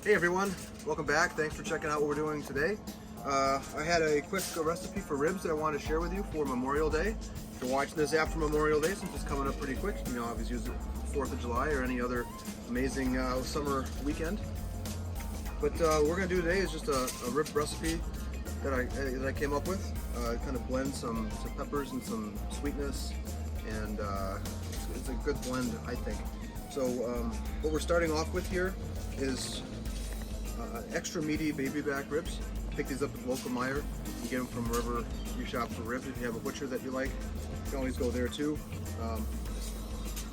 Hey everyone, welcome back. Thanks for checking out what we're doing today. I had a quick recipe for ribs that I wanted to share with you for Memorial Day. If you're watching this after Memorial Day, since it's coming up pretty quick, you know, obviously use it 4th of July or any other amazing summer weekend. But what we're going to do today is just a rib recipe that I came up with. Kind of blend some peppers and some sweetness, and it's a good blend, I think. So what we're starting off with here is extra meaty baby back ribs. Pick these up at the local Meijer. You get them from wherever you shop for ribs. If you have a butcher that you like, you can always go there too.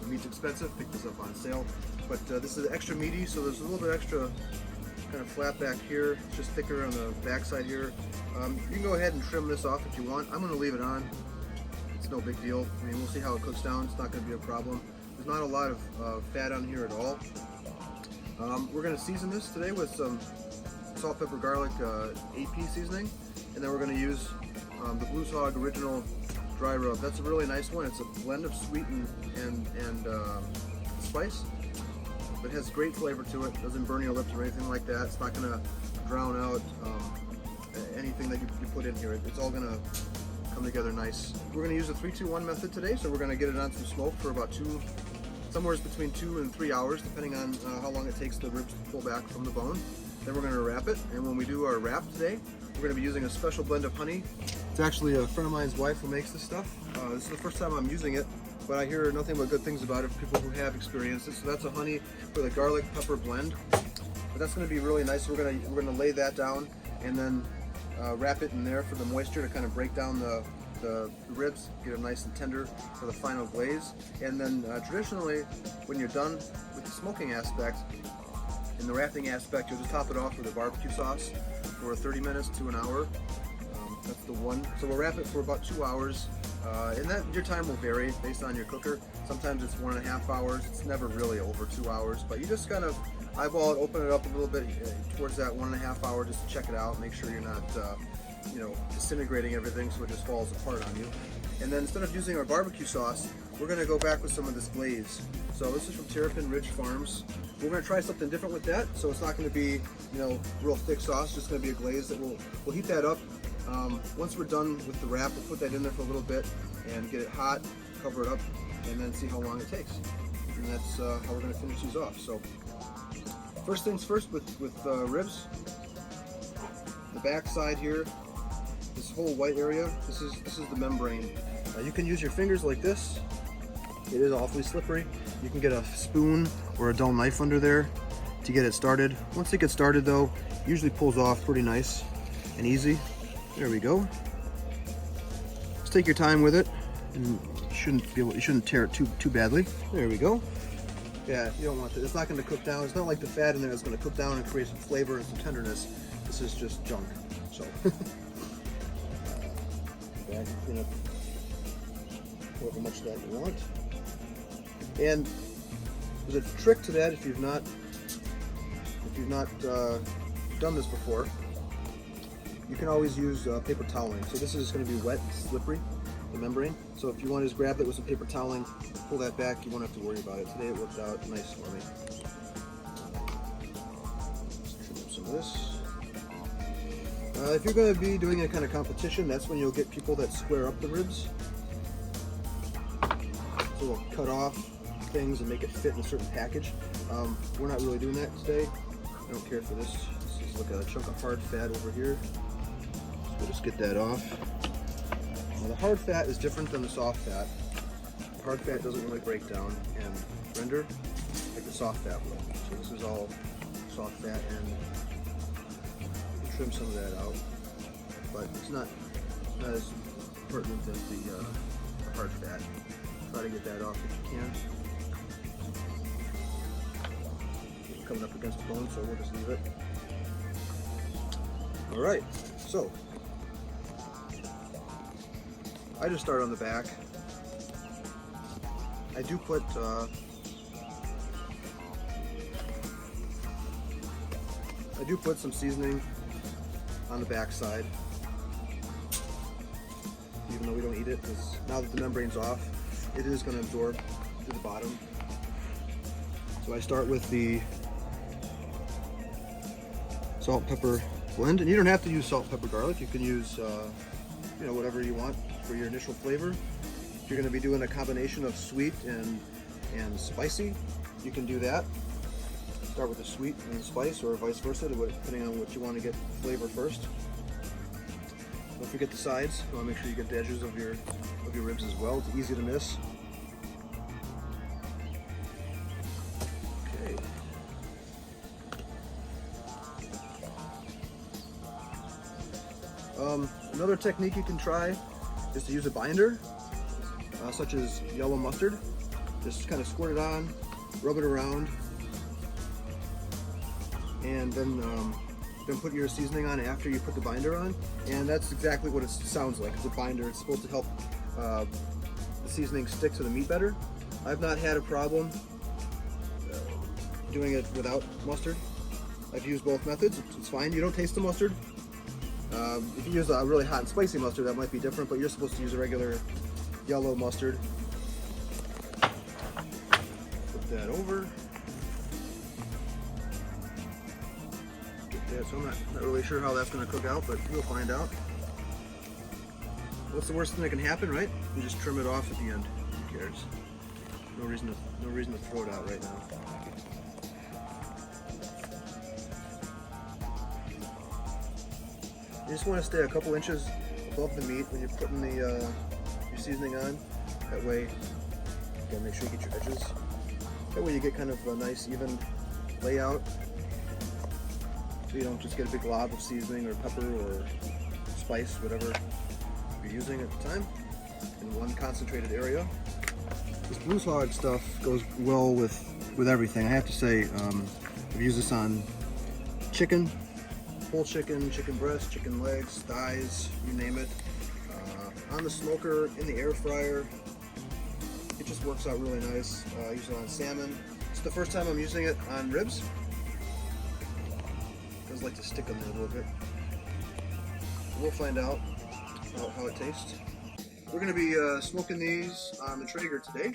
The meat's expensive, pick this up on sale. But this is extra meaty, so there's a little bit extra kind of flat back here. It's just thicker on the back side here. You can go ahead and trim this off if you want. I'm going to leave it on. It's no big deal. I mean, we'll see how it cooks down. It's not going to be a problem. There's not a lot of fat on here at all. We're going to season this today with some salt, pepper, garlic AP seasoning, and then we're going to use the Blues Hog Original Dry Rub. That's a really nice one. It's a blend of sweet and spice, but it has great flavor to it. It doesn't burn your lips or anything like that. It's not going to drown out anything that you put in here. It's all going to come together nice. We're going to use the 3-2-1 method today, so we're going to get it on some smoke for about somewhere between 2 and 3 hours, depending on how long it takes the ribs to pull back from the bone. Then we're going to wrap it, and when we do our wrap today, we're going to be using a special blend of honey. It's actually a friend of mine's wife who makes this stuff. This is the first time I'm using it, but I hear nothing but good things about it from people who have experienced it. So that's a honey with a garlic pepper blend. But that's going to be really nice. We're going to lay that down and then wrap it in there for the moisture to kind of break down the ribs, get them nice and tender for the final glaze. And then traditionally, when you're done with the smoking aspect, in the wrapping aspect, you'll just top it off with a barbecue sauce for 30 minutes to an hour. That's the one. So we'll wrap it for about 2 hours, and that your time will vary based on your cooker. Sometimes it's 1.5 hours. It's never really over 2 hours, but you just kind of eyeball it, open it up a little bit towards that 1.5 hour just to check it out, make sure you're not disintegrating everything so it just falls apart on you. And then instead of using our barbecue sauce, we're going to go back with some of this glaze. So this is from Terrapin Ridge Farms. We're going to try something different with that. So it's not going to be, real thick sauce. It's just going to be a glaze that we'll heat that up. Once we're done with the wrap, we'll put that in there for a little bit and get it hot, cover it up, and then see how long it takes. And that's how we're going to finish these off. So first things first with ribs, the back side here, this whole white area, this is the membrane. You can use your fingers like this. It is awfully slippery. You can get a spoon or a dull knife under there to get it started. Once it gets started though, it usually pulls off pretty nice and easy. There we go. Just take your time with it, and you shouldn't tear it too badly. There we go. Yeah, you don't want it. It's not going to cook down. It's not like the fat in there is going to cook down and create some flavor and some tenderness. This is just junk. So back and clean up however much that you want. And there's a trick to that if you've not done this before. You can always use paper toweling. So this is going to be wet and slippery, the membrane. So if you want to just grab it with some paper toweling, pull that back, you won't have to worry about it. Today it worked out nice for me. Let's trim up some of this. If you're going to be doing a kind of competition, that's when you'll get people that square up the ribs. So we'll cut off things and make it fit in a certain package. We're not really doing that today. I don't care for this. This is like a chunk of hard fat over here. So we'll just get that off. Now the hard fat is different than the soft fat. The hard fat doesn't really break down and render like the soft fat will. So this is all soft fat, and trim some of that out, but it's not as pertinent as the hard fat. Try to get that off if you can. It's coming up against the bone, so we'll just leave it. Alright, so I just start on the back. I do put some seasoning on the back side, even though we don't eat it, because now that the membrane's off, it is going to absorb to the bottom. So I start with the salt and pepper blend. And you don't have to use salt, pepper, garlic. You can use whatever you want for your initial flavor. If you're going to be doing a combination of sweet and spicy, you can do that. Start with the sweet and the spice, or vice versa, depending on what you want to get flavor first. Don't forget the sides. You want to make sure you get the edges of your ribs as well. It's easy to miss. Okay. Another technique you can try is to use a binder, such as yellow mustard. Just kind of squirt it on, rub it around, and then put your seasoning on after you put the binder on. And that's exactly what it sounds like. It's a binder. It's supposed to help the seasoning stick to the meat better. I've not had a problem doing it without mustard. I've used both methods. It's fine. You don't taste the mustard. If you use a really hot and spicy mustard, that might be different, but you're supposed to use a regular yellow mustard. Put that over. Get that. So I'm not really sure how that's going to cook out, but we'll find out. What's the worst thing that can happen, right? You just trim it off at the end. Who cares? No reason to throw it out right now. You just want to stay a couple inches above the meat when you're putting your seasoning on. That way, you gotta make sure you get your edges. That way you get kind of a nice even layout. So you don't just get a big glob of seasoning or pepper or spice, whatever you're using at the time, in one concentrated area. This Blues Hog stuff goes well with everything. I have to say, I've used this on chicken. Whole chicken, chicken breast, chicken legs, thighs, you name it. On the smoker, in the air fryer. It just works out really nice. I use it on salmon. It's the first time I'm using it on ribs. It does like to stick on there a little bit. We'll find out how it tastes. We're going to be smoking these on the Traeger today.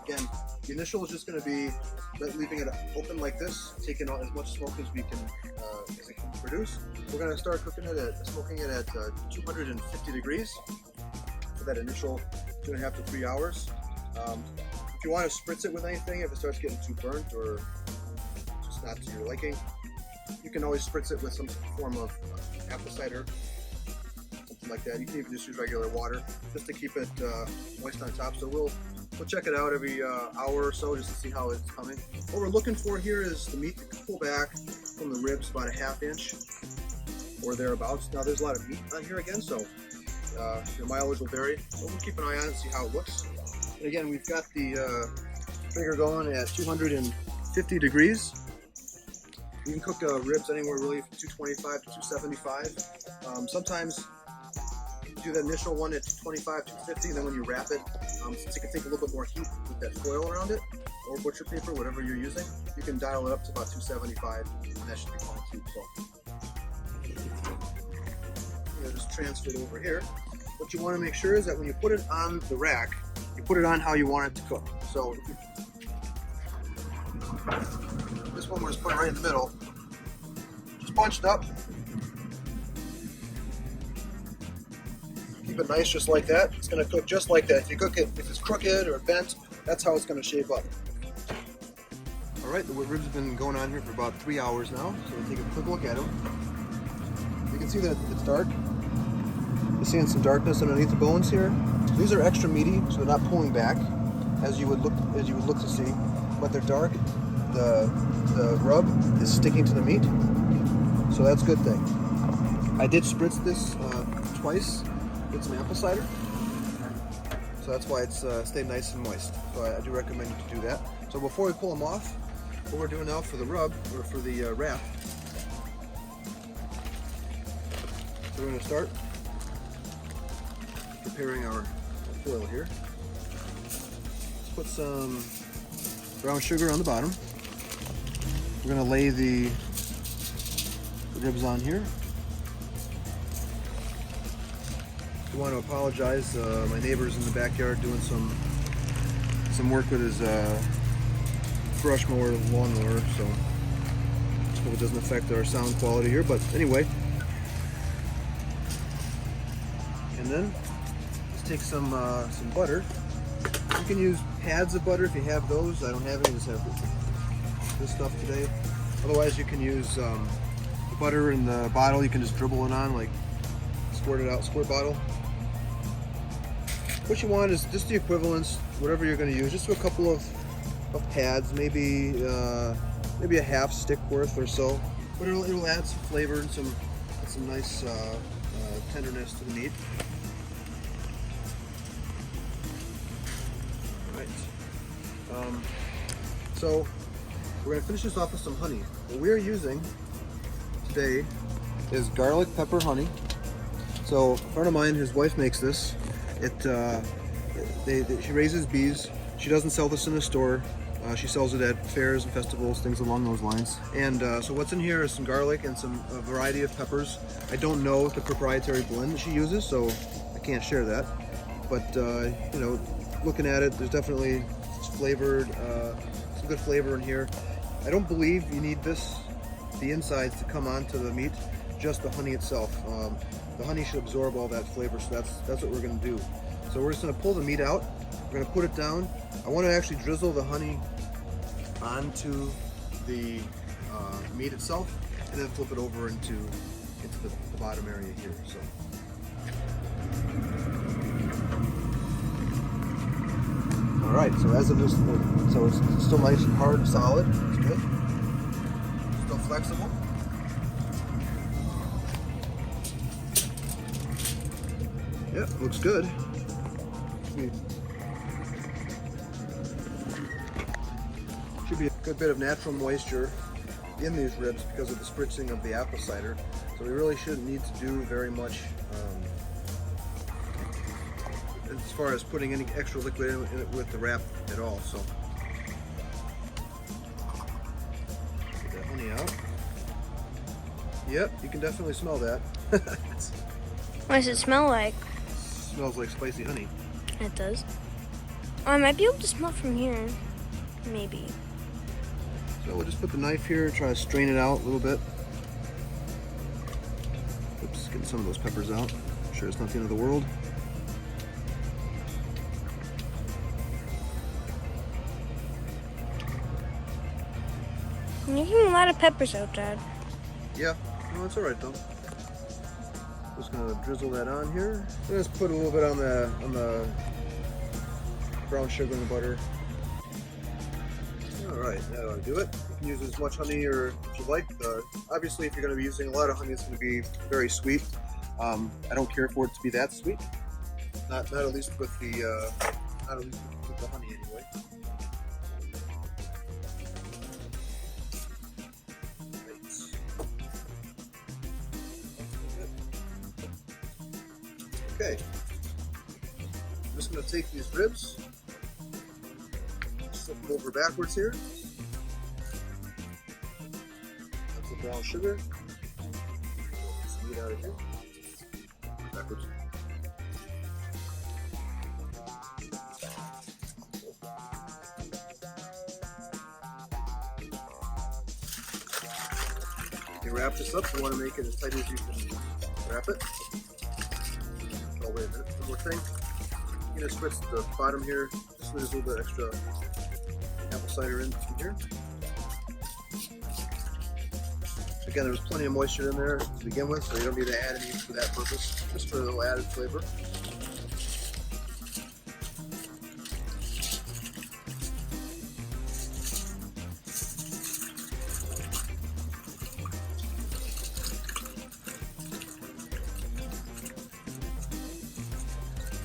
Again, the initial is just going to be leaving it open like this, taking out as much smoke as we can as it can produce. We're going to start smoking it at 250 degrees for that initial 2.5 to 3 hours. If you want to spritz it with anything, if it starts getting too burnt or just not to your liking, you can always spritz it with some form of apple cider, something like that. You can even just use regular water just to keep it moist on top. So we'll check it out every hour or so just to see how it's coming. What we're looking for here is the meat to pull back from the ribs about a 1/2 inch or thereabouts. Now there's a lot of meat on here again, so your mileage will vary. So we'll keep an eye on it and see how it looks. And again, we've got the Traeger going at 250 degrees. You can cook ribs anywhere really from 225 to 275. Sometimes do the initial one at 225, 250, and then when you wrap it, since it can take a little bit more heat with that foil around it, or butcher paper, whatever you're using, you can dial it up to about 275, and that should be fine too. So, just transfer it over here. What you want to make sure is that when you put it on the rack, you put it on how you want it to cook. So, this one was put right in the middle, just punched up. Keep it nice just like that. It's going to cook just like that. If you cook it, if it's crooked or bent, that's how it's going to shape up. Alright, the ribs have been going on here for about 3 hours now, so we'll take a quick look at them. You can see that it's dark. You're seeing some darkness underneath the bones here. So these are extra meaty, so they're not pulling back as you would look to see, but they're dark. The rub is sticking to the meat, so that's a good thing. I did spritz this twice with some apple cider, so that's why it's stayed nice and moist. So I do recommend you to do that. So before we pull them off, what we're doing now for the rub, or for the wrap, so we're going to start preparing our foil here. Let's put some brown sugar on the bottom. We're going to lay the ribs on here. I want to apologize. My neighbor's in the backyard doing some work with his brush mower, lawnmower, so it doesn't affect our sound quality here. But anyway, and then let's take some butter. You can use pads of butter if you have those. I don't have any, just have this stuff today. Otherwise, you can use the butter in the bottle. You can just dribble it on, like squirt it out, squirt bottle. What you want is just the equivalence, whatever you're going to use. Just a couple of pads, maybe a half stick worth or so. But it'll add some flavor and some nice tenderness to the meat. So we're going to finish this off with some honey. What we are using today is garlic pepper honey. So a friend of mine, his wife makes this. She raises bees. She doesn't sell this in the store. She sells it at fairs and festivals, things along those lines. And so what's in here is some garlic and a variety of peppers. I don't know the proprietary blend that she uses, so I can't share that. But you know, looking at it, there's definitely flavored, some good flavor in here. I don't believe you need the insides to come onto the meat, just the honey itself. The honey should absorb all that flavor, so that's what we're going to do. So we're just going to pull the meat out. We're going to put it down. I want to actually drizzle the honey onto the meat itself, and then flip it over into the bottom area here. So. All right, so as of this, so it's still nice and hard and solid. It's good. Still flexible. Yep, looks good. Should be a good bit of natural moisture in these ribs because of the spritzing of the apple cider. So we really shouldn't need to do very much as far as putting any extra liquid in it with the wrap at all. So get that honey out. Yep, you can definitely smell that. What does it smell like? Smells like spicy honey. It does. I might be able to smell from here. Maybe. So we'll just put the knife here, try to strain it out a little bit. Oops, getting some of those peppers out. I'm sure it's not the end of the world. You're getting a lot of peppers out, Dad. Yeah, no, it's all right though. Just gonna drizzle that on here. Just put a little bit on the brown sugar and the butter. All right, that ought to do it. You can use as much honey or if you like. Obviously, if you're going to be using a lot of honey, it's going to be very sweet. I don't care for it to be that sweet. Not at least with the honey anyway. Okay, I'm just going to take these ribs, flip them over backwards here. That's the brown sugar. Get some meat out of here. Backwards. You wrap this up. You want to make it as tight as you can wrap it. Oh, wait a minute, one more thing. You're going to spritz the bottom here, just there's a little bit extra apple cider in from here. Again, there's plenty of moisture in there to begin with, so you don't need to add any for that purpose, just for a little added flavor.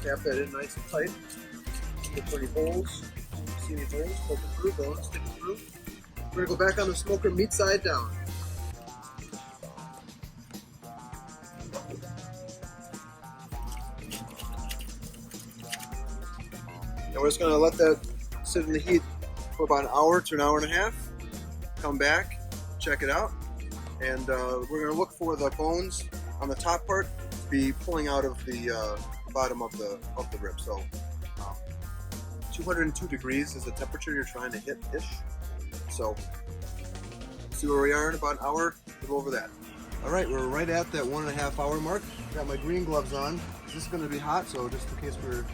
Tap that in nice and tight. Look for any holes. See any holes? Poke it through, go on, stick it through. We're going to go back on the smoker, meat side down. And we're just going to let that sit in the heat for about an hour to an hour and a half. Come back, check it out, and we're going to look for the bones on the top part to be pulling out of the bottom of the rib. So 202 degrees is the temperature you're trying to hit-ish. So See where we are in about an hour, a little over that. All right, we're right at that 1.5 hour mark. Got my green gloves on. This is going to be hot, so just in case we're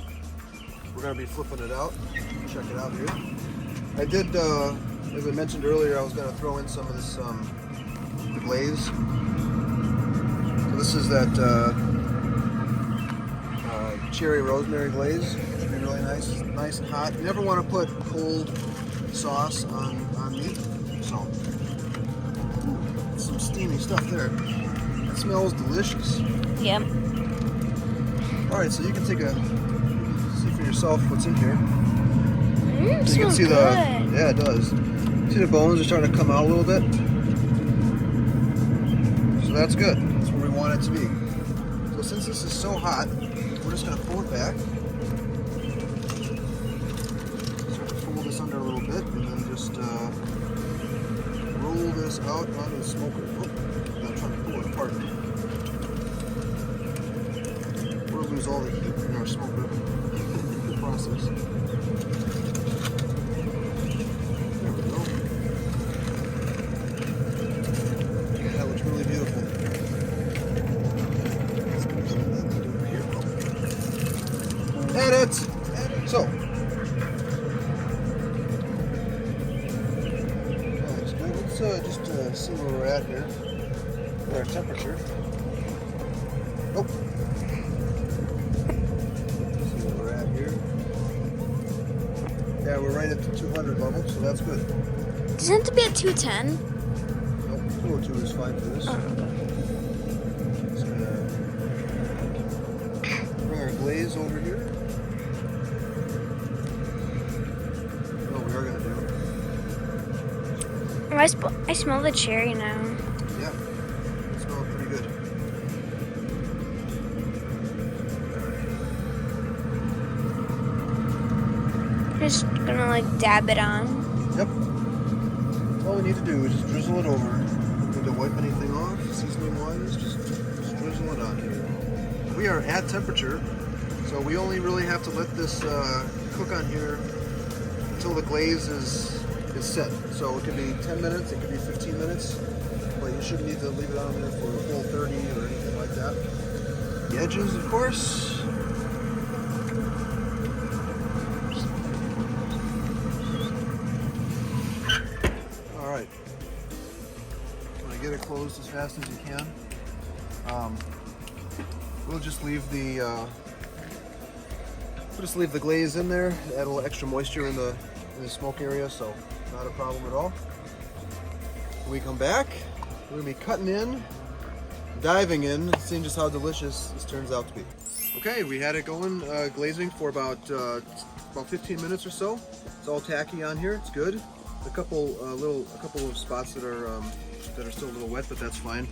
going to be flipping it out. Check it out here. I did, as I mentioned earlier, I was going to throw in some of this the glaze. So this is that cherry rosemary glaze. Should be really nice and hot. You never want to put cold sauce on meat. So some steamy stuff there. It smells delicious. Yep. All right, so you can see for yourself what's in here. So you can see good. yeah, it does. See the bones are starting to come out a little bit. So that's good. That's where we want it to be. So since this is so hot, we're just going to pull it back. Start to fold this under a little bit, and then just roll this out onto the smoker. Oh, I'm trying to pull it apart. We'll lose all the heat in our smoker in the process. There we go. Yeah, that looks really beautiful. Edit! So, that's good. Let's just see where we're at here. For our temperature. Oh. See where we're at here. Yeah, we're right at the 200 level, so that's good. Does it have to be at 210? Nope, 202 is fine for this. Just gonna bring our glaze over here. I smell the cherry now. Yeah, it smells pretty good. Just gonna like dab it on. Yep. All we need to do is just drizzle it over. Don't need to wipe anything off, seasoning wise, just drizzle it on here. We are at temperature, so we only really have to let this cook on here until the glaze is set. So it could be 10 minutes, it could be 15 minutes, but you shouldn't need to leave it on there for a full 30 or anything like that. The edges, of course. All right. Want to get it closed as fast as you can. We'll just leave the glaze in there. Add a little extra moisture in the smoke area, so not a problem at all. When we come back, we're gonna be cutting in, diving in, seeing just how delicious this turns out to be. Okay, we had it going glazing for about 15 minutes or so. It's all tacky on here. It's good. A couple of spots that are still a little wet, but that's fine.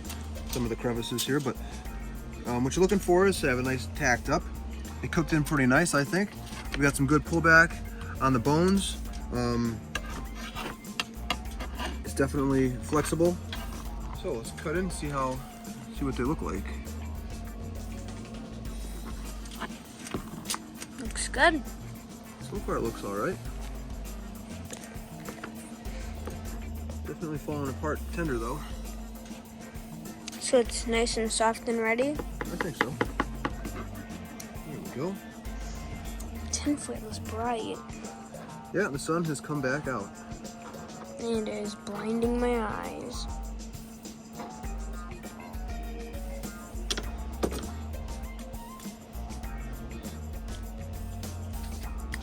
Some of the crevices here, but what you're looking for is to have a nice tacked up. It cooked in pretty nice, I think. We got some good pullback on the bones. It's definitely flexible. So let's cut in and see what they look like. Looks good. So far it looks all right. Definitely falling apart tender though. So it's nice and soft and ready? I think so. There we go. Tinfoil is bright. Yeah, the sun has come back out. And it is blinding my eyes.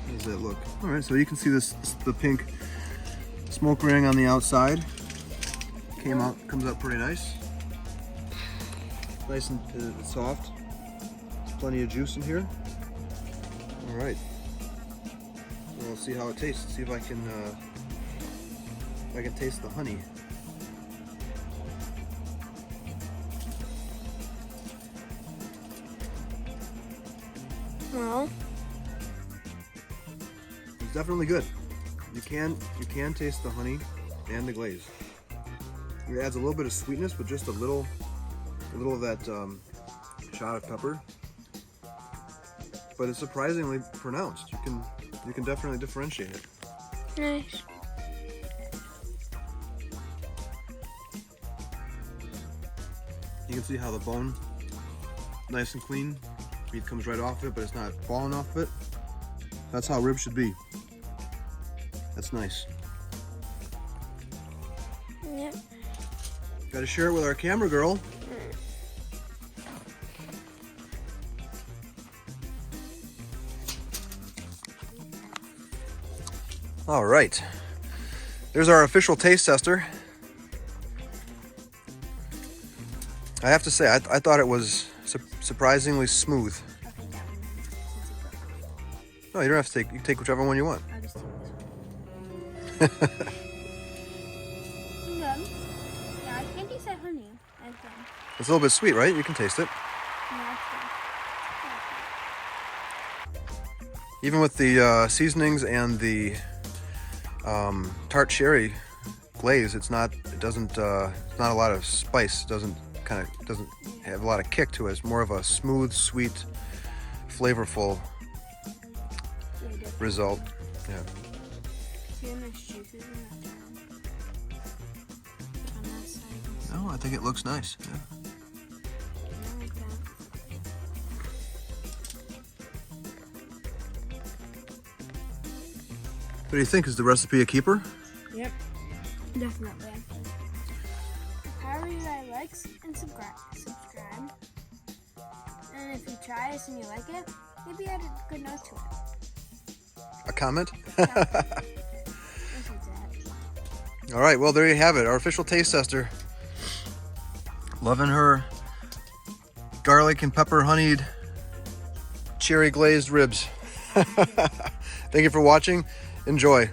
How does that look? All right, so you can see the pink smoke ring on the outside. Comes out pretty nice. Nice and soft. There's plenty of juice in here. All right. We'll see how it tastes. See if I can taste the honey. Well, it's definitely good. You can taste the honey and the glaze. It adds a little bit of sweetness, but just a little of that shot of pepper. But it's surprisingly pronounced. You can definitely differentiate it. nice. You can see how the bone, nice and clean. Meat comes right off it, but it's not falling off it. That's how ribs should be. That's nice. Yep. Got to share it with our camera girl. All right. There's our official taste tester. I have to say, I thought it was surprisingly smooth. No, you don't have to take. You can take whichever one you want. I'll just take this one. Good. Yeah, I can't taste that honey. I think. It's a little bit sweet, right? You can taste it. Yeah, Even with the seasonings and the tart cherry glaze, it's not. It doesn't. It's not a lot of spice. It doesn't have a lot of kick to it. It's more of a smooth, sweet, flavorful result. Yeah. See how much juice is in that? On that side. No, I think it looks nice. Yeah. I like that. What do you think? Is the recipe a keeper? Yep. Definitely. However you guys like and subscribe. And if you try this and you like it, maybe add a good note to it. A comment? This is it. All right, well, there you have it. Our official taste tester. Loving her garlic and pepper honeyed cherry glazed ribs. Thank you for watching. Enjoy.